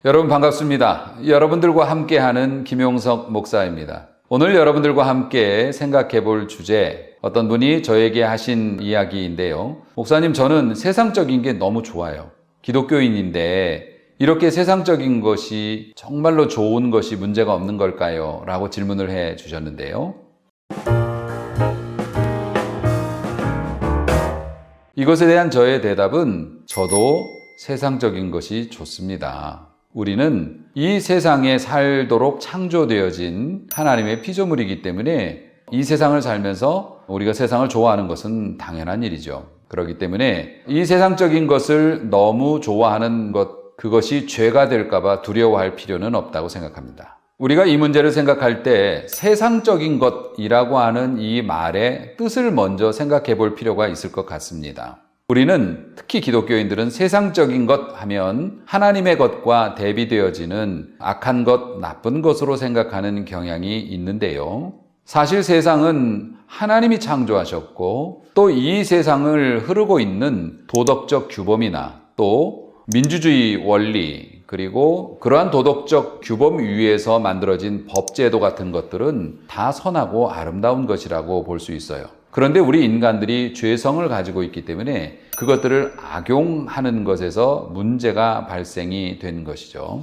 여러분 반갑습니다. 여러분들과 함께하는 김용석 목사입니다. 오늘 여러분들과 함께 생각해 볼 주제, 어떤 분이 저에게 하신 이야기인데요. 목사님, 저는 세상적인 게 너무 좋아요. 기독교인인데 이렇게 세상적인 것이 정말로 좋은 것이 문제가 없는 걸까요? 라고 질문을 해 주셨는데요. 이것에 대한 저의 대답은 저도 세상적인 것이 좋습니다. 우리는 이 세상에 살도록 창조되어진 하나님의 피조물이기 때문에 이 세상을 살면서 우리가 세상을 좋아하는 것은 당연한 일이죠. 그렇기 때문에 이 세상적인 것을 너무 좋아하는 것, 그것이 죄가 될까 봐 두려워할 필요는 없다고 생각합니다. 우리가 이 문제를 생각할 때 세상적인 것이라고 하는 이 말의 뜻을 먼저 생각해 볼 필요가 있을 것 같습니다. 우리는 특히 기독교인들은 세상적인 것 하면 하나님의 것과 대비되어지는 악한 것, 나쁜 것으로 생각하는 경향이 있는데요. 사실 세상은 하나님이 창조하셨고 또 이 세상을 흐르고 있는 도덕적 규범이나 또 민주주의 원리, 그리고 그러한 도덕적 규범 위에서 만들어진 법제도 같은 것들은 다 선하고 아름다운 것이라고 볼 수 있어요. 그런데 우리 인간들이 죄성을 가지고 있기 때문에 그것들을 악용하는 것에서 문제가 발생이 된 것이죠.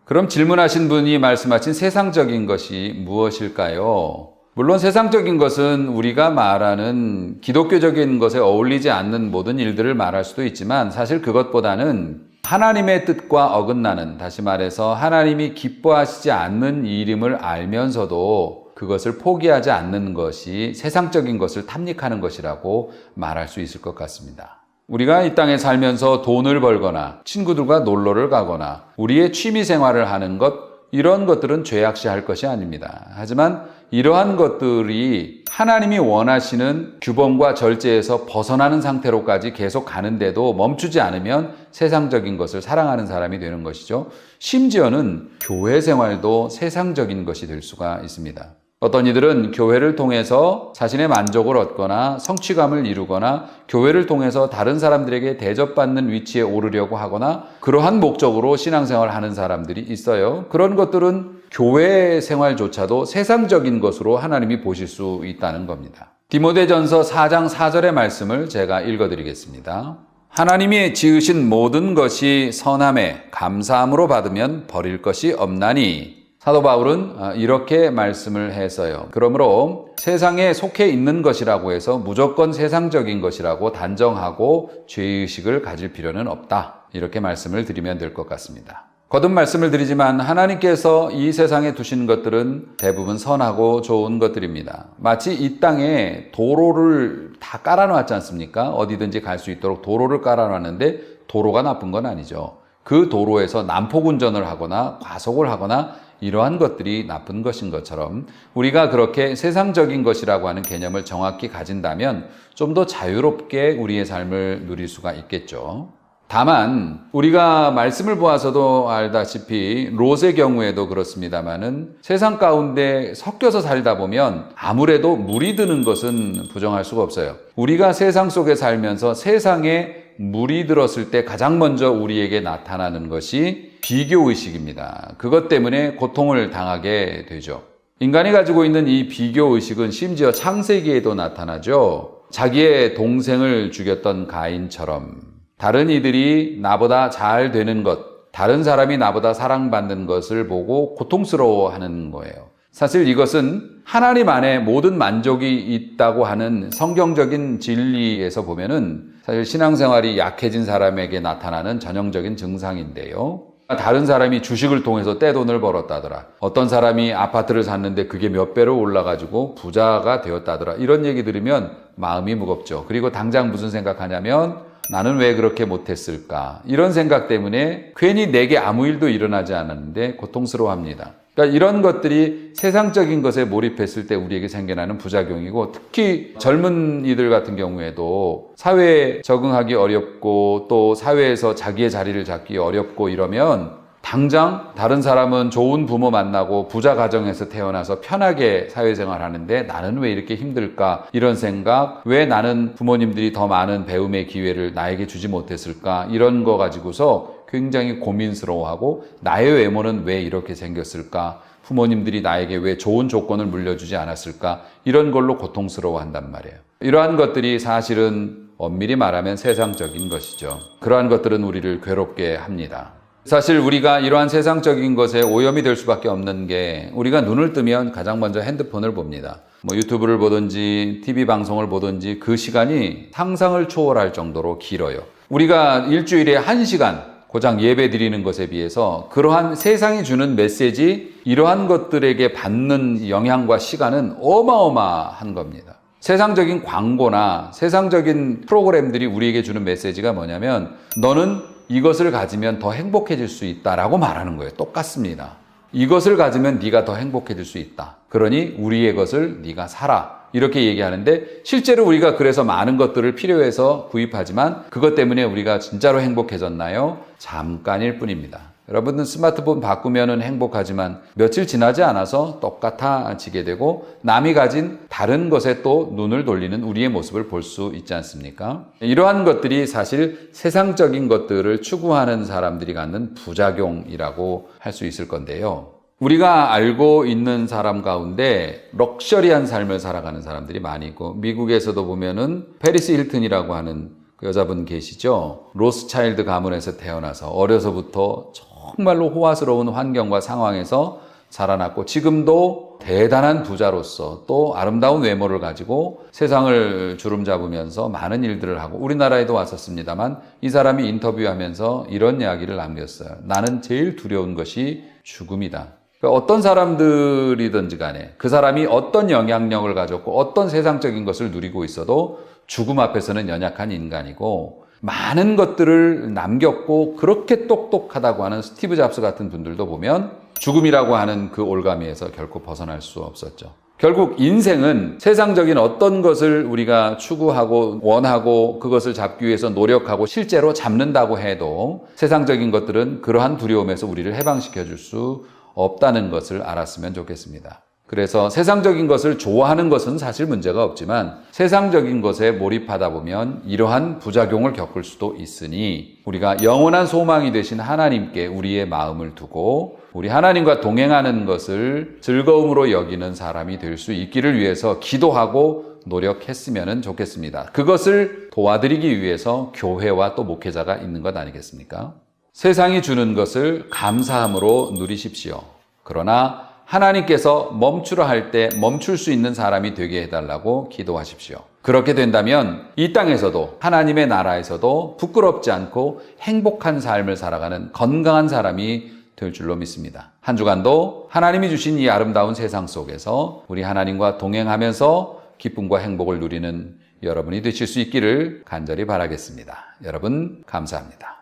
그럼 질문하신 분이 말씀하신 세상적인 것이 무엇일까요? 물론 세상적인 것은 우리가 말하는 기독교적인 것에 어울리지 않는 모든 일들을 말할 수도 있지만 사실 그것보다는 하나님의 뜻과 어긋나는, 다시 말해서 하나님이 기뻐하시지 않는 일임을 알면서도 그것을 포기하지 않는 것이 세상적인 것을 탐닉하는 것이라고 말할 수 있을 것 같습니다. 우리가 이 땅에 살면서 돈을 벌거나 친구들과 놀러를 가거나 우리의 취미 생활을 하는 것, 이런 것들은 죄악시할 것이 아닙니다. 하지만 이러한 것들이 하나님이 원하시는 규범과 절제에서 벗어나는 상태로까지 계속 가는데도 멈추지 않으면 세상적인 것을 사랑하는 사람이 되는 것이죠. 심지어는 교회 생활도 세상적인 것이 될 수가 있습니다. 어떤 이들은 교회를 통해서 자신의 만족을 얻거나 성취감을 이루거나 교회를 통해서 다른 사람들에게 대접받는 위치에 오르려고 하거나 그러한 목적으로 신앙생활을 하는 사람들이 있어요. 그런 것들은 교회 생활조차도 세상적인 것으로 하나님이 보실 수 있다는 겁니다. 디모데전서 4장 4절의 말씀을 제가 읽어드리겠습니다. 하나님이 지으신 모든 것이 선함에 감사함으로 받으면 버릴 것이 없나니. 사도 바울은 이렇게 말씀을 했어요. 그러므로 세상에 속해 있는 것이라고 해서 무조건 세상적인 것이라고 단정하고 죄의식을 가질 필요는 없다. 이렇게 말씀을 드리면 될 것 같습니다. 거듭 말씀을 드리지만 하나님께서 이 세상에 두신 것들은 대부분 선하고 좋은 것들입니다. 마치 이 땅에 도로를 다 깔아놨지 않습니까? 어디든지 갈 수 있도록 도로를 깔아놨는데 도로가 나쁜 건 아니죠. 그 도로에서 난폭운전을 하거나 과속을 하거나 이러한 것들이 나쁜 것인 것처럼 우리가 그렇게 세상적인 것이라고 하는 개념을 정확히 가진다면 좀 더 자유롭게 우리의 삶을 누릴 수가 있겠죠. 다만 우리가 말씀을 보아서도 알다시피 롯의 경우에도 그렇습니다만은 세상 가운데 섞여서 살다 보면 아무래도 물이 드는 것은 부정할 수가 없어요. 우리가 세상 속에 살면서 세상에 물이 들었을 때 가장 먼저 우리에게 나타나는 것이 비교의식입니다. 그것 때문에 고통을 당하게 되죠. 인간이 가지고 있는 이 비교의식은 심지어 창세기에도 나타나죠. 자기의 동생을 죽였던 가인처럼 다른 이들이 나보다 잘 되는 것, 다른 사람이 나보다 사랑받는 것을 보고 고통스러워하는 거예요. 사실 이것은 하나님 안에 모든 만족이 있다고 하는 성경적인 진리에서 보면은 사실 신앙생활이 약해진 사람에게 나타나는 전형적인 증상인데요. 다른 사람이 주식을 통해서 떼돈을 벌었다더라. 어떤 사람이 아파트를 샀는데 그게 몇 배로 올라가지고 부자가 되었다더라. 이런 얘기 들으면 마음이 무겁죠. 그리고 당장 무슨 생각하냐면 나는 왜 그렇게 못했을까? 이런 생각 때문에 괜히 내게 아무 일도 일어나지 않았는데 고통스러워합니다. 그러니까 이런 것들이 세상적인 것에 몰입했을 때 우리에게 생겨나는 부작용이고, 특히 젊은이들 같은 경우에도 사회에 적응하기 어렵고 또 사회에서 자기의 자리를 잡기 어렵고 이러면 당장 다른 사람은 좋은 부모 만나고 부자 가정에서 태어나서 편하게 사회생활 하는데 나는 왜 이렇게 힘들까? 이런 생각, 왜 나는 부모님들이 더 많은 배움의 기회를 나에게 주지 못했을까? 이런 거 가지고서 굉장히 고민스러워하고 나의 외모는 왜 이렇게 생겼을까? 부모님들이 나에게 왜 좋은 조건을 물려주지 않았을까? 이런 걸로 고통스러워한단 말이에요. 이러한 것들이 사실은 엄밀히 말하면 세상적인 것이죠. 그러한 것들은 우리를 괴롭게 합니다. 사실 우리가 이러한 세상적인 것에 오염이 될 수밖에 없는 게 우리가 눈을 뜨면 가장 먼저 핸드폰을 봅니다. 유튜브를 보든지 TV 방송을 보든지 그 시간이 상상을 초월할 정도로 길어요. 우리가 일주일에 1시간 고작 예배 드리는 것에 비해서 그러한 세상이 주는 메시지, 이러한 것들에게 받는 영향과 시간은 어마어마한 겁니다. 세상적인 광고나 세상적인 프로그램들이 우리에게 주는 메시지가 뭐냐면 너는 이것을 가지면 더 행복해질 수 있다라고 말하는 거예요. 똑같습니다. 이것을 가지면 네가 더 행복해질 수 있다. 그러니 우리의 것을 네가 사라. 이렇게 얘기하는데 실제로 우리가 그래서 많은 것들을 필요해서 구입하지만 그것 때문에 우리가 진짜로 행복해졌나요? 잠깐일 뿐입니다. 여러분은 스마트폰 바꾸면 행복하지만 며칠 지나지 않아서 똑같아지게 되고 남이 가진 다른 것에 또 눈을 돌리는 우리의 모습을 볼 수 있지 않습니까? 이러한 것들이 사실 세상적인 것들을 추구하는 사람들이 갖는 부작용이라고 할 수 있을 건데요. 우리가 알고 있는 사람 가운데 럭셔리한 삶을 살아가는 사람들이 많이 있고 미국에서도 보면은 페리스 힐튼이라고 하는 그 여자분 계시죠? 로스차일드 가문에서 태어나서 어려서부터 정말로 호화스러운 환경과 상황에서 자라났고 지금도 대단한 부자로서 또 아름다운 외모를 가지고 세상을 주름잡으면서 많은 일들을 하고 우리나라에도 왔었습니다만 이 사람이 인터뷰하면서 이런 이야기를 남겼어요. 나는 제일 두려운 것이 죽음이다. 그러니까 어떤 사람들이든지 간에 그 사람이 어떤 영향력을 가졌고 어떤 세상적인 것을 누리고 있어도 죽음 앞에서는 연약한 인간이고 많은 것들을 남겼고 그렇게 똑똑하다고 하는 스티브 잡스 같은 분들도 보면 죽음이라고 하는 그 올가미에서 결코 벗어날 수 없었죠. 결국 인생은 세상적인 어떤 것을 우리가 추구하고 원하고 그것을 잡기 위해서 노력하고 실제로 잡는다고 해도 세상적인 것들은 그러한 두려움에서 우리를 해방시켜 줄 수 없다는 것을 알았으면 좋겠습니다. 그래서 세상적인 것을 좋아하는 것은 사실 문제가 없지만 세상적인 것에 몰입하다 보면 이러한 부작용을 겪을 수도 있으니 우리가 영원한 소망이 되신 하나님께 우리의 마음을 두고 우리 하나님과 동행하는 것을 즐거움으로 여기는 사람이 될 수 있기를 위해서 기도하고 노력했으면 좋겠습니다. 그것을 도와드리기 위해서 교회와 또 목회자가 있는 것 아니겠습니까? 세상이 주는 것을 감사함으로 누리십시오. 그러나 하나님께서 멈추라 할 때 멈출 수 있는 사람이 되게 해달라고 기도하십시오. 그렇게 된다면 이 땅에서도 하나님의 나라에서도 부끄럽지 않고 행복한 삶을 살아가는 건강한 사람이 될 줄로 믿습니다. 한 주간도 하나님이 주신 이 아름다운 세상 속에서 우리 하나님과 동행하면서 기쁨과 행복을 누리는 여러분이 되실 수 있기를 간절히 바라겠습니다. 여러분 감사합니다.